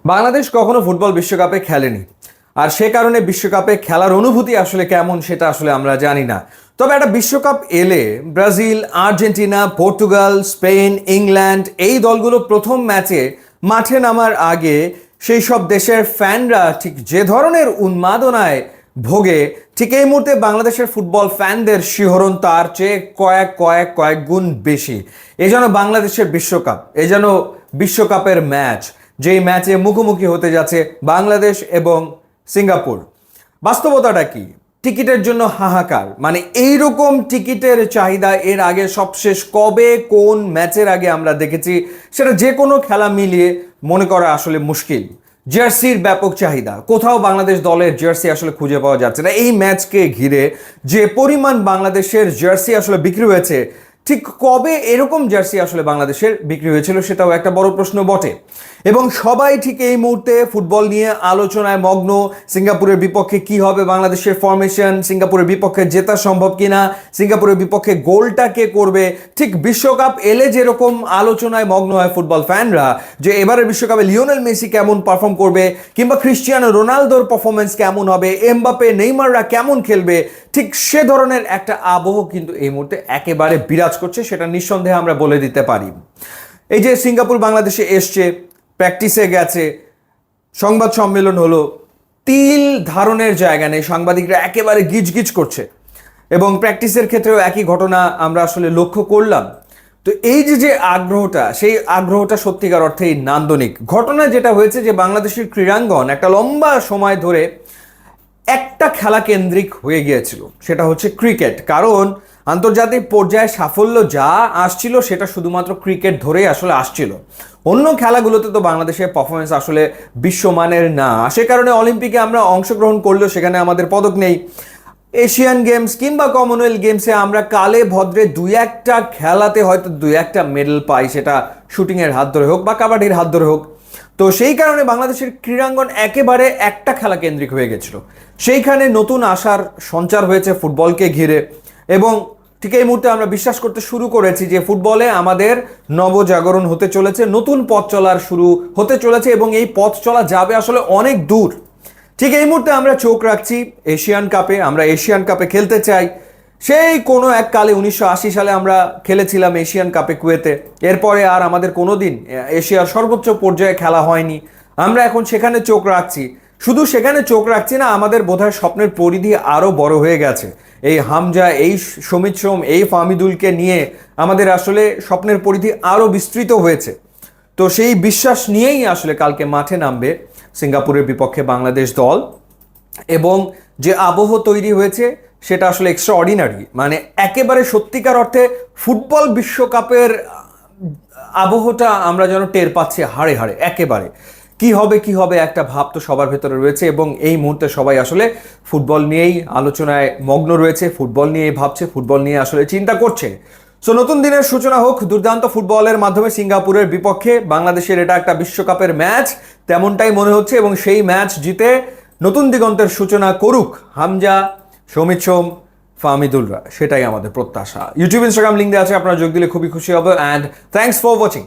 বাংলাদেশ কখনো ফুটবল বিশ্বকাপে খেলেনি, আর সে কারণে বিশ্বকাপে খেলার অনুভূতি আসলে কেমন সেটা আসলে আমরা জানি না। তবে একটা বিশ্বকাপ এলে Brazil, Argentina, Portugal, Spain, England এই দলগুলো প্রথম ম্যাচে মাঠে নামার আগে সেই সব দেশের ফ্যানরা ঠিক যে ধরনের উন্মাদনায় ভোগে, ঠিক এই মুহূর্তে বাংলাদেশের ফুটবল ফ্যানদের শিহরণ তার চেয়ে কয়েক কয়েক কয়েক গুণ বেশি। এ যেন বাংলাদেশের বিশ্বকাপ, এ যেন বিশ্বকাপের ম্যাচ, যেই ম্যাচে মুখোমুখি হতে যাচ্ছে বাংলাদেশ এবং সিঙ্গাপুর। বাস্তবতাটা কি? টিকিটের জন্য হাহাকার, মানে এইরকম টিকিটের চাহিদা এর আগে সবশেষ কবে কোন ম্যাচের আগে আমরা দেখেছি সেটা যে কোনো খেলা মিলিয়ে মনে করা আসলে মুশকিল। জার্সির ব্যাপক চাহিদা, কোথাও বাংলাদেশ দলের জার্সি আসলে খুঁজে পাওয়া যাচ্ছে না। এই ম্যাচকে ঘিরে যে পরিমাণ বাংলাদেশের জার্সি আসলে বিক্রি হয়েছে, ঠিক কবে এরকম জার্সি আসলে বাংলাদেশের বিক্রি হয়েছিল সেটাও একটা বড় প্রশ্ন বটে। এবং সবাই ঠিক এই মুহূর্তে ফুটবল নিয়ে আলোচনায় মগ্ন। সিঙ্গাপুরের বিপক্ষে কি হবে বাংলাদেশের ফরমেশন, সিঙ্গাপুরের বিপক্ষে জেতা সম্ভব কিনা, সিঙ্গাপুরের বিপক্ষে গোলটা কে করবে। ঠিক বিশ্বকাপ এলে যেরকম আলোচনায় মগ্ন হয় ফুটবল ফ্যানরা যে এবারের বিশ্বকাপে লিওনেল মেসি কেমন পারফর্ম করবে, কিংবা ক্রিস্টিয়ানো রোনালদোর পারফরমেন্স কেমন হবে, এমবাপে, নেইমাররা কেমন খেলবে, ঠিক সে ধরনের একটা আবহ কিন্তু এই মুহূর্তে একেবারে বিরাজ করছে, সেটা নিঃসন্দেহে আমরা বলে দিতে পারি। এই যে সিঙ্গাপুর বাংলাদেশে এসছে, প্র্যাকটিসে গেছে, সংবাদ সম্মেলন হলো, তিল ধারণের জায়গা নেই, সাংবাদিকরা একেবারে গিজগিজ করছে। এবং প্র্যাকটিসের ক্ষেত্রেও একই ঘটনা আমরা আসলে লক্ষ্য করলাম। তো এই যে যে আগ্রহটা, সেই আগ্রহটা সত্যিকার অর্থেই নান্দনিক। ঘটনা যেটা হয়েছে যে বাংলাদেশের ক্রীড়াঙ্গন একটা লম্বা সময় ধরে একটা খেলা কেন্দ্রিক হয়ে গিয়েছিল, সেটা হচ্ছে ক্রিকেট। কারণ আন্তর্জাতিক পর্যায়ে সাফল্য যা আসছিল সেটা শুধুমাত্র ক্রিকেট ধরেই আসলে আসছিল। অন্য খেলাগুলোতে তো বাংলাদেশের পারফরমেন্স আসলে বিশ্বমানের না, সে কারণে অলিম্পিকে আমরা অংশগ্রহণ করলেও সেখানে আমাদের পদক নেই। এশিয়ান গেমস কিংবা কমনওয়েলথ গেমসে আমরা কালে ভদ্রে দুই একটা খেলাতে হয়তো দুই একটা মেডেল পাই, সেটা শুটিংয়ের হাত ধরে হোক বা কাবাডির হাত ধরে হোক। তো সেই কারণে বাংলাদেশের ক্রীড়াঙ্গন একেবারে একটা খেলা কেন্দ্রিক হয়ে গেছিল। সেইখানে নতুন আশার সঞ্চার হয়েছে ফুটবলকে ঘিরে, এবং ঠিক এই মুহূর্তে আমরা বিশ্বাস করতে শুরু করেছি যে ফুটবলে আমাদের নবজাগরণ হতে চলেছে, নতুন পথ চলার শুরু হতে চলেছে, এবং এই পথ চলা যাবে আসলে অনেক দূর। ঠিক এই মুহূর্তে আমরা চোখ রাখছি এশিয়ান কাপে। আমরা এশিয়ান কাপে খেলতে চাই। সেই কোনো এক কালে 1980 সালে আমরা খেলেছিলাম এশিয়ান কাপে কুয়েতে। এরপরে আর আমাদের কোনো দিন এশিয়ার সর্বোচ্চ পর্যায়ে খেলা হয়নি। আমরা এখন সেখানে চোখ রাখছি। শুধু সেখানে চোখ রাখছি না, আমাদের বোধহয় স্বপ্নের পরিধি আরও বড় হয়ে গেছে। এই হামজা, এই সমিত সোম, এই ফাহমিদুলকে নিয়ে আমাদের আসলে স্বপ্নের পরিধি আরও বিস্তৃত হয়েছে। তো সেই বিশ্বাস নিয়েই আসলে কালকে মাঠে নামবে সিঙ্গাপুরের বিপক্ষে বাংলাদেশ দল। এবং যে আবহ তৈরি হয়েছে সেটা আসলে এক্সট্রা অর্ডিনারি, মানে একেবারে সত্যিকার অর্থে ফুটবল বিশ্বকাপের আবহটা আমরা যেন টের পাচ্ছি হাড়ে হাড়ে। একেবারে কি হবে কি হবে একটা ভাব তো সবার ভেতরে রয়েছে, এবং এই মুহূর্তে সবাই আসলে ফুটবল নিয়েই আলোচনায় মগ্ন রয়েছে, ফুটবল নিয়েই ভাবছে, ফুটবল নিয়ে আসলে চিন্তা করছে। সো নতুন দিনের সূচনা হোক দুর্দান্ত ফুটবলের মাধ্যমে সিঙ্গাপুরের বিপক্ষে। বাংলাদেশের এটা একটা বিশ্বকাপের ম্যাচ, তেমনটাই মনে হচ্ছে, এবং সেই ম্যাচ জিতে নতুন দিগন্তের সূচনা করুক হামজা, সমিত সোম, ফাহমিদুলরা, সেটাই আমাদের প্রত্যাশা। ইউটিউব, ইনস্টাগ্রাম লিঙ্ক দেওয়া আছে, আপনারা যোগ দিলে খুবই খুশি হবে। And thanks for watching.